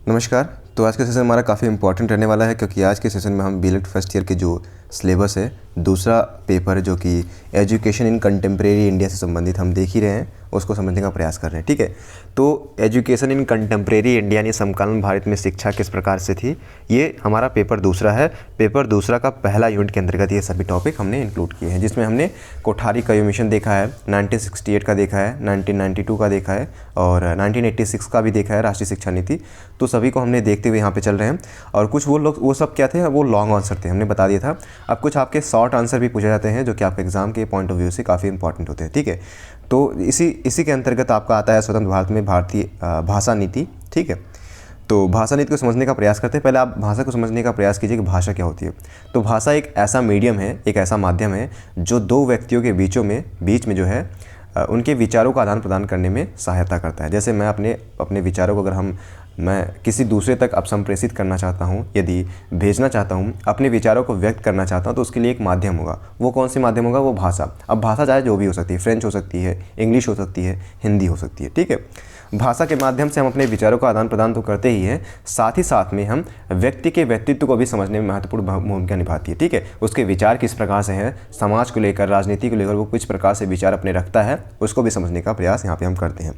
नमस्कार। तो आज का सेशन हमारा काफ़ी इंपॉर्टेंट रहने वाला है, क्योंकि आज के सेशन में हम बीएड फर्स्ट ईयर के जो सिलेबस है, दूसरा पेपर जो कि एजुकेशन इन कंटेम्प्रेरी इंडिया से संबंधित हम देख ही रहे हैं, उसको समझने का प्रयास कर रहे हैं। ठीक है, तो एजुकेशन इन कंटेम्प्रेरी इंडिया यानी समकालीन भारत में शिक्षा किस प्रकार से थी, ये हमारा पेपर दूसरा है। पेपर दूसरा का पहला यूनिट के अंतर्गत ये सभी टॉपिक हमने इंक्लूड किए हैं, जिसमें हमने कोठारी कमीशन देखा है, 1968 का देखा है, 1992 का देखा है और 1986 का भी देखा है, राष्ट्रीय शिक्षा नीति। तो सभी को हमने देखते हुए यहाँ पे चल रहे हैं। और कुछ वो सब क्या थे, वो लॉन्ग आंसर थे, हमने बता दिया था। अब कुछ आपके शॉर्ट आंसर भी पूछे जाते हैं, जो कि आपके एग्जाम के पॉइंट ऑफ व्यू से काफ़ी इंपॉर्टेंट होते हैं। ठीक है, तो इसी के अंतर्गत आपका आता है स्वतंत्र भारत में भारतीय भाषा नीति। ठीक है, तो भाषा नीति को समझने का प्रयास करते हैं। पहले आप भाषा को समझने का प्रयास कीजिए कि भाषा क्या होती है। तो भाषा एक ऐसा मीडियम है, एक ऐसा माध्यम है जो दो व्यक्तियों के बीच में जो है उनके विचारों का आदान प्रदान करने में सहायता करता है। जैसे मैं अपने विचारों को अगर मैं किसी दूसरे तक अब संप्रेषित करना चाहता हूँ, यदि भेजना चाहता हूँ, अपने विचारों को व्यक्त करना चाहता हूँ, तो उसके लिए एक माध्यम होगा। वो कौन सी माध्यम होगा? वो भाषा। अब भाषा चाहे जो भी हो सकती है, फ्रेंच हो सकती है, इंग्लिश हो सकती है, हिंदी हो सकती है। ठीक है, भाषा के माध्यम से हम अपने विचारों का आदान प्रदान तो करते ही हैं, साथ ही साथ में हम व्यक्ति के व्यक्तित्व को भी समझने में महत्वपूर्ण भूमिका निभाती है। ठीक है, उसके विचार किस प्रकार से हैं, समाज को लेकर, राजनीति को लेकर वो किस प्रकार से विचार अपने रखता है, उसको भी समझने का प्रयास यहाँ पे हम करते हैं।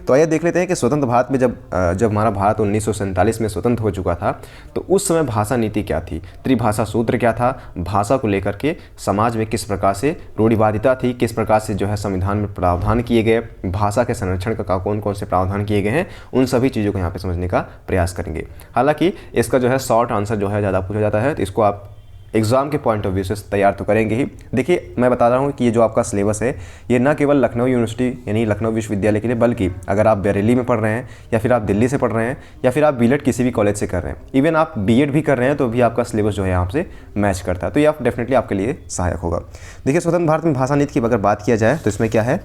तो आइए देख लेते हैं कि स्वतंत्र भारत में जब हमारा भारत 1947 में स्वतंत्र हो चुका था, तो उस समय भाषा नीति क्या थी, त्रिभाषा सूत्र क्या था, भाषा को लेकर के समाज में किस प्रकार से रूढ़िवादिता थी, किस प्रकार से जो है संविधान में प्रावधान किए गए, भाषा के संरक्षण का कौन कौन से प्रावधान किए गए हैं, उन सभी चीज़ों को यहाँ पे समझने का प्रयास करेंगे। हालांकि इसका जो है शॉर्ट आंसर जो है ज़्यादा पूछा जाता है, तो इसको आप एग्ज़ाम के पॉइंट ऑफ व्यू से तैयार तो करेंगे ही। देखिए, मैं बता रहा हूँ कि ये जो आपका सिलेबस है, ये ना केवल लखनऊ यूनिवर्सिटी यानी लखनऊ विश्वविद्यालय के लिए, बल्कि अगर आप बरेली में पढ़ रहे हैं, या फिर आप दिल्ली से पढ़ रहे हैं, या फिर आप बीएड किसी भी कॉलेज से कर रहे हैं, इवन आप बीएड भी कर रहे हैं, तो भी आपका सिलेबस जो है यहाँ से मैच करता है। तो ये आप डेफिनेटली आपके लिए सहायक होगा। देखिए, स्वतंत्र भारत में भाषा नीति की अगर बात किया जाए, तो इसमें क्या है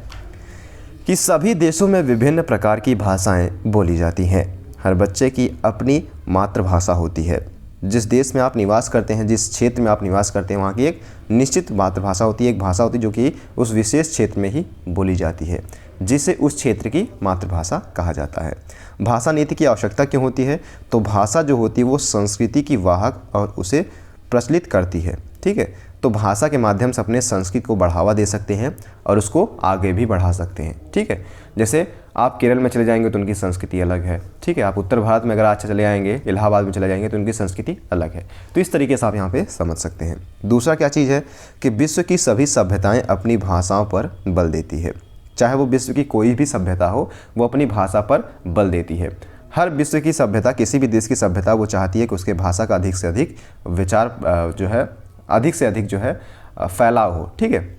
कि सभी देशों में विभिन्न प्रकार की भाषाएँ बोली जाती हैं। हर बच्चे की अपनी मातृभाषा होती है। जिस देश में आप निवास करते हैं, जिस क्षेत्र में आप निवास करते हैं, वहाँ की एक निश्चित मातृभाषा होती है, एक भाषा होती है जो कि उस विशेष क्षेत्र में ही बोली जाती है, जिसे उस क्षेत्र की मातृभाषा कहा जाता है। भाषा नीति की आवश्यकता क्यों होती है? तो भाषा जो होती है वो संस्कृति की वाहक और उसे प्रचलित करती है। ठीक है, तो भाषा के माध्यम से अपने संस्कृति को बढ़ावा दे सकते हैं और उसको आगे भी बढ़ा सकते हैं। ठीक है, जैसे आप केरल में चले जाएंगे तो उनकी संस्कृति अलग है। ठीक है, आप उत्तर भारत में अगर आज चले जाएंगे, इलाहाबाद में चले जाएंगे, तो उनकी संस्कृति अलग है। तो इस तरीके से आप यहाँ पे समझ सकते हैं। दूसरा क्या चीज़ है कि विश्व की सभी सभ्यताएं अपनी भाषाओं पर बल देती है। चाहे वो विश्व की कोई भी सभ्यता हो, वो अपनी भाषा पर बल देती है। हर विश्व की सभ्यता, किसी भी देश की सभ्यता, वो चाहती है कि उसके भाषा का अधिक से अधिक विचार जो है, अधिक से अधिक जो है फैलाव हो। ठीक है,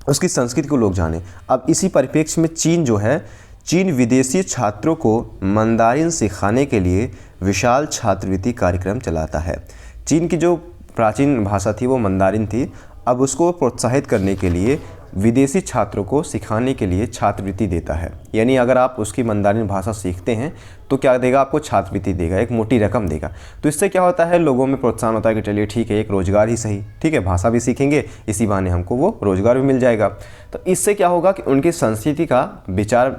उसकी संस्कृति को लोग जानें। अब इसी परिप्रेक्ष्य में चीन जो है, चीन विदेशी छात्रों को मंदारिन सिखाने के लिए विशाल छात्रवृत्ति कार्यक्रम चलाता है। चीन की जो प्राचीन भाषा थी वो मंदारिन थी। अब उसको प्रोत्साहित करने के लिए विदेशी छात्रों को सिखाने के लिए छात्रवृत्ति देता है। यानी अगर आप उसकी मंदारिन भाषा सीखते हैं तो क्या देगा? आपको छात्रवृत्ति देगा, एक मोटी रकम देगा। तो इससे क्या होता है, लोगों में प्रोत्साहन होता है कि चलिए ठीक है, एक रोज़गार ही सही। ठीक है, भाषा भी सीखेंगे, इसी बहाने हमको वो रोज़गार भी मिल जाएगा। तो इससे क्या होगा कि उनकी संस्कृति का विचार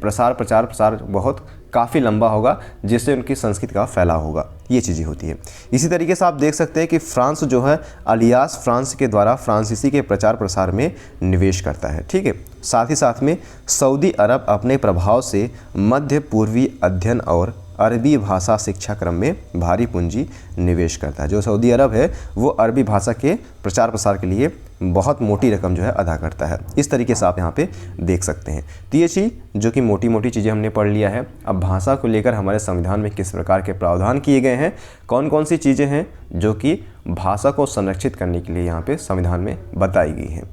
प्रसार बहुत काफ़ी लंबा होगा, जिससे उनकी संस्कृति का फैलाव होगा। ये चीज़ें होती है। इसी तरीके से आप देख सकते हैं कि फ्रांस जो है, अलियास फ्रांस के द्वारा फ्रांसीसी के प्रचार प्रसार में निवेश करता है। ठीक है, साथ ही साथ में सऊदी अरब अपने प्रभाव से मध्य पूर्वी अध्ययन और अरबी भाषा शिक्षा क्रम में भारी पूंजी निवेश करता है। जो सऊदी अरब है वो अरबी भाषा के प्रचार प्रसार के लिए बहुत मोटी रकम जो है अदा करता है। इस तरीके से आप यहाँ पे देख सकते हैं। तो ये चीज़ जो कि मोटी मोटी चीज़ें हमने पढ़ लिया है। अब भाषा को लेकर हमारे संविधान में किस प्रकार के प्रावधान किए गए हैं, कौन कौन सी चीज़ें हैं जो कि भाषा को संरक्षित करने के लिए यहाँ पे संविधान में बताई गई हैं,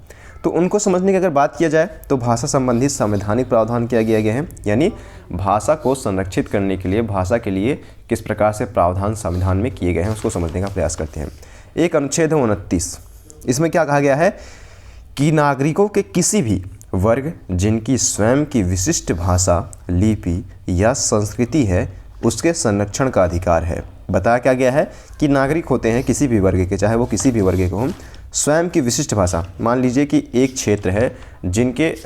तो उनको समझने की अगर बात किया जाए तो भाषा संबंधित संवैधानिक प्रावधान किया गया है। यानी भाषा को संरक्षित करने के लिए, भाषा के लिए किस प्रकार से प्रावधान संविधान में किए गए हैं, उसको समझने का प्रयास करते हैं। एक अनुच्छेद है 29। इसमें क्या कहा गया है कि नागरिकों के किसी भी वर्ग जिनकी स्वयं की विशिष्ट भाषा, लिपि या संस्कृति है, उसके संरक्षण का अधिकार है। बताया क्या गया है कि नागरिक होते हैं किसी भी वर्ग के, चाहे वो किसी भी वर्ग के हों, स्वयं की विशिष्ट भाषा, मान लीजिए कि एक क्षेत्र है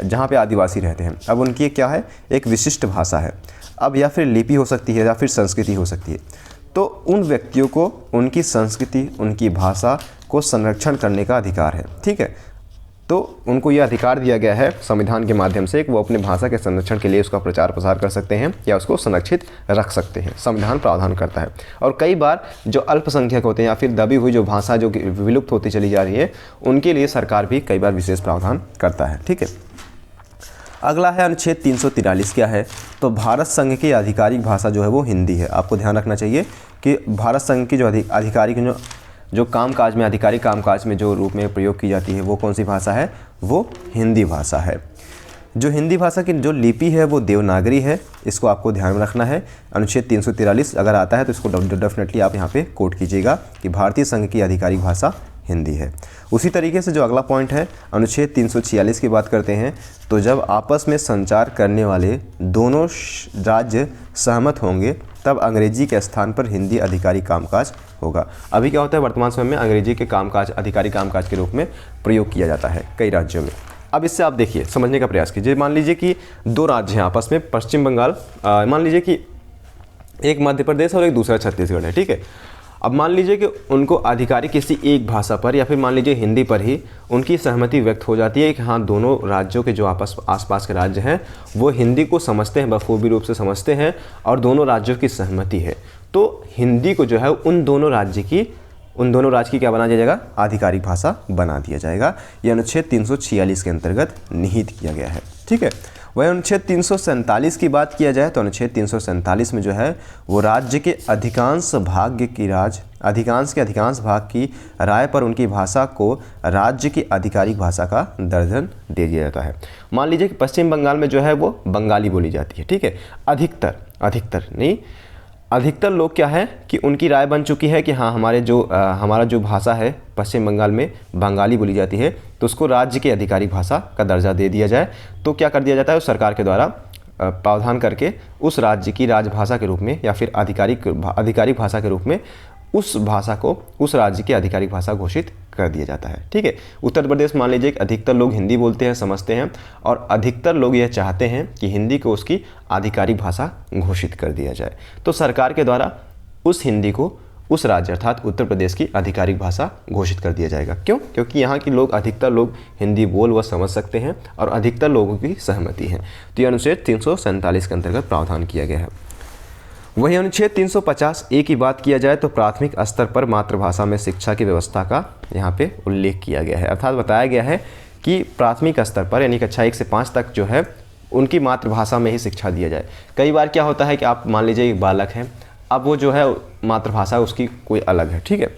जहाँ पे आदिवासी रहते हैं, अब उनकी एक क्या है, एक विशिष्ट भाषा है। अब या फिर लिपि हो सकती है या फिर संस्कृति हो सकती है। तो उन व्यक्तियों को उनकी संस्कृति, उनकी भाषा को संरक्षण करने का अधिकार है, ठीक है। तो उनको यह अधिकार दिया गया है संविधान के माध्यम से कि वो अपनी भाषा के संरक्षण के लिए उसका प्रचार प्रसार कर सकते हैं या उसको संरक्षित रख सकते हैं, संविधान प्रावधान करता है। और कई बार जो अल्पसंख्यक होते हैं या फिर दबी हुई जो भाषा जो विलुप्त होती चली जा रही है, उनके लिए सरकार भी कई बार विशेष प्रावधान करता है, ठीक है। अगला है अनुच्छेद 343 क्या है, तो भारत संघ की आधिकारिक भाषा जो है वो हिंदी है। आपको ध्यान रखना चाहिए कि भारत संघ की जो आधिकारिक जो कामकाज में, आधिकारिक कामकाज में जो रूप में प्रयोग की जाती है वो कौन सी भाषा है, वो हिंदी भाषा है। जो हिंदी भाषा की जो लिपि है वो देवनागरी है, इसको आपको ध्यान में रखना है। अनुच्छेद 343 अगर आता है तो इसको डेफिनेटली आप यहाँ पे कोट कीजिएगा कि भारतीय संघ की आधिकारिक भाषा हिंदी है। उसी तरीके से जो अगला पॉइंट है अनुच्छेद 346 की बात करते हैं, तो जब आपस में संचार करने वाले दोनों राज्य सहमत होंगे तब अंग्रेजी के स्थान पर हिंदी आधिकारिक कामकाज होगा। अभी क्या होता है, वर्तमान समय में अंग्रेजी के कामकाज आधिकारिक कामकाज के रूप में प्रयोग किया जाता है कई राज्यों में। अब इससे आप देखिए, समझने का प्रयास कीजिए। मान लीजिए कि दो राज्य हैं आपस में, पश्चिम बंगाल, मान लीजिए कि एक मध्य प्रदेश और एक दूसरा छत्तीसगढ़ है, ठीक है। अब मान लीजिए कि उनको आधिकारिक किसी एक भाषा पर या फिर मान लीजिए हिंदी पर ही उनकी सहमति व्यक्त हो जाती है कि हाँ, दोनों राज्यों के जो आसपास के राज्य हैं वो हिंदी को समझते हैं, बखूबी रूप से समझते हैं और दोनों राज्यों की सहमति है, तो हिंदी को जो है उन दोनों राज्य की क्या बना दिया जाएगा, आधिकारिक भाषा बना दिया जाएगा। यह अनुच्छेद 346 के अंतर्गत निहित किया गया है, ठीक है। वही अनुच्छेद 347 की बात किया जाए तो अनुच्छेद 347 में जो है वो राज्य के अधिकांश भाग की राय पर उनकी भाषा को राज्य की आधिकारिक भाषा का दर्जा दे दिया जाता है। मान लीजिए कि पश्चिम बंगाल में जो है वो बंगाली बोली जाती है, ठीक है। अधिकतर लोग क्या है कि उनकी राय बन चुकी है कि हाँ, हमारा जो भाषा है पश्चिम बंगाल में बंगाली बोली जाती है, तो उसको राज्य की आधिकारिक भाषा का दर्जा दे दिया जाए। तो क्या कर दिया जाता है, उस सरकार के द्वारा प्रावधान करके उस राज्य की राजभाषा के रूप में या फिर आधिकारिक भाषा के रूप में उस भाषा को उस राज्य की आधिकारिक भाषा घोषित कर दिया जाता है, ठीक है। उत्तर प्रदेश मान लीजिए कि अधिकतर लोग हिंदी बोलते हैं, समझते हैं और अधिकतर लोग यह चाहते हैं कि हिंदी को उसकी आधिकारिक भाषा घोषित कर दिया जाए। तो सरकार के द्वारा उस हिंदी को उस राज्य अर्थात उत्तर प्रदेश की आधिकारिक भाषा घोषित कर दिया जाएगा। क्यों? क्योंकि यहाँ के लोग अधिकतर लोग हिंदी बोल व समझ सकते हैं और अधिकतर लोगों की सहमति है। तो यह अनुच्छेद 347 के अंतर्गत प्रावधान किया गया है। वही अनुच्छेद 350A की बात किया जाए तो प्राथमिक स्तर पर मातृभाषा में शिक्षा की व्यवस्था का यहाँ पे उल्लेख किया गया है, अर्थात बताया गया है कि प्राथमिक स्तर पर यानी कक्षा 1 से 5 तक जो है उनकी मातृभाषा में ही शिक्षा दिया जाए। कई बार क्या होता है कि आप मान लीजिए एक बालक है, अब वो जो है मातृभाषा उसकी कोई अलग है, ठीक है।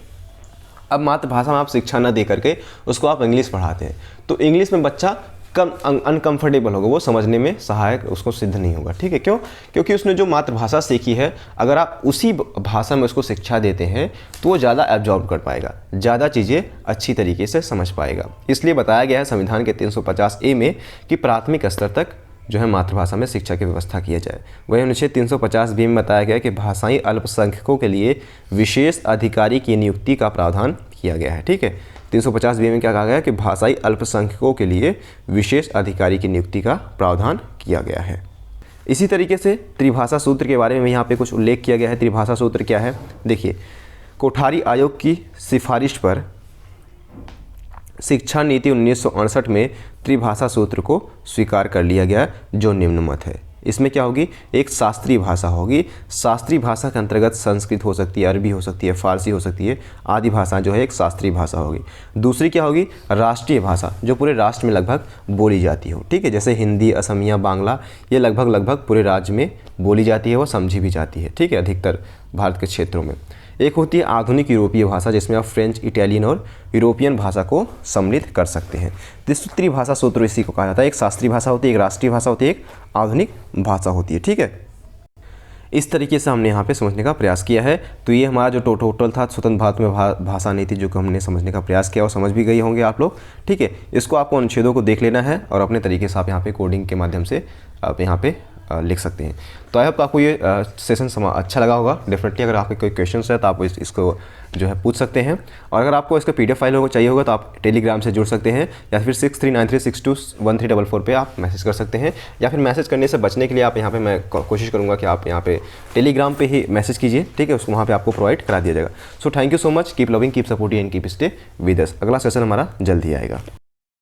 अब मातृभाषा में आप शिक्षा न दे करके उसको आप इंग्लिश पढ़ाते हैं, तो इंग्लिश में बच्चा कम अनकंफर्टेबल होगा, वो समझने में सहायक उसको सिद्ध नहीं होगा, ठीक है। क्यों? क्योंकि उसने जो मातृभाषा सीखी है, अगर आप उसी भाषा में उसको शिक्षा देते हैं तो वो ज़्यादा एब्जॉर्ब कर पाएगा, ज़्यादा चीज़ें अच्छी तरीके से समझ पाएगा। इसलिए बताया गया है संविधान के 350A में कि प्राथमिक स्तर तक जो है मातृभाषा में शिक्षा की व्यवस्था किया जाए। वही अनुच्छेद 350B में बताया गया कि भाषाई अल्पसंख्यकों के लिए विशेष अधिकारी की नियुक्ति का प्रावधान किया गया है, ठीक है। 350B में क्या कहा गया है कि भाषाई अल्पसंख्यकों के लिए विशेष अधिकारी की नियुक्ति का प्रावधान किया गया है। इसी तरीके से त्रिभाषा सूत्र के बारे में यहाँ पे कुछ उल्लेख किया गया है। त्रिभाषा सूत्र क्या है, देखिए, कोठारी आयोग की सिफारिश पर शिक्षा नीति 1968 में त्रिभाषा सूत्र को स्वीकार कर लिया गया, जो निम्नमत है। इसमें क्या होगी, एक शास्त्रीय भाषा होगी। शास्त्रीय भाषा के अंतर्गत संस्कृत हो सकती है, अरबी हो सकती है, फारसी हो सकती है, आदि भाषा जो है एक शास्त्रीय भाषा होगी। दूसरी क्या होगी, राष्ट्रीय भाषा, जो पूरे राष्ट्र में लगभग बोली जाती हो, ठीक है। जैसे हिंदी, असमिया, बांग्ला, ये लगभग पूरे राज्य में बोली जाती है, वो समझी भी जाती है, ठीक है, अधिकतर भारत के क्षेत्रों में। एक होती है आधुनिक यूरोपीय भाषा, जिसमें आप फ्रेंच, इटालियन और यूरोपियन भाषा को सम्मिलित कर सकते हैं। त्रिभाषा सूत्र इसी को कहा जाता है। एक शास्त्रीय भाषा होती है, एक राष्ट्रीय भाषा होती है, एक आधुनिक भाषा होती है, ठीक है। इस तरीके से हमने यहाँ पे समझने का प्रयास किया है। तो ये हमारा जो टोटल था स्वतंत्र भारत में भाषा नीति, जो कि हमने समझने का प्रयास किया और समझ भी गए होंगे आप लोग, ठीक है। इसको आपको अनुच्छेदों को देख लेना है और अपने तरीके से आप यहाँ पे कोडिंग के माध्यम से आप यहाँ पे लिख सकते हैं। तो आई होप आपको ये सेशन अच्छा लगा होगा। डेफिनेटली अगर आपके कोई क्वेश्चन है तो आप इसको जो है पूछ सकते हैं। और अगर आपको इसका PDF फाइल चाहिए होगा तो आप टेलीग्राम से जुड़ सकते हैं, या फिर 6393621344 पे आप मैसेज कर सकते हैं, या फिर मैसेज करने से बचने के लिए आप यहाँ पे मैं कोशिश करूँगा कि आप यहाँ पे टेलीग्राम पे ही मैसेज कीजिए, ठीक है, उसको वहाँ पे आपको प्रोवाइड करा दिया जाएगा। So thank you so much, keep loving, keep supporting and keep stay with us. अगला सेशन हमारा जल्द ही आएगा।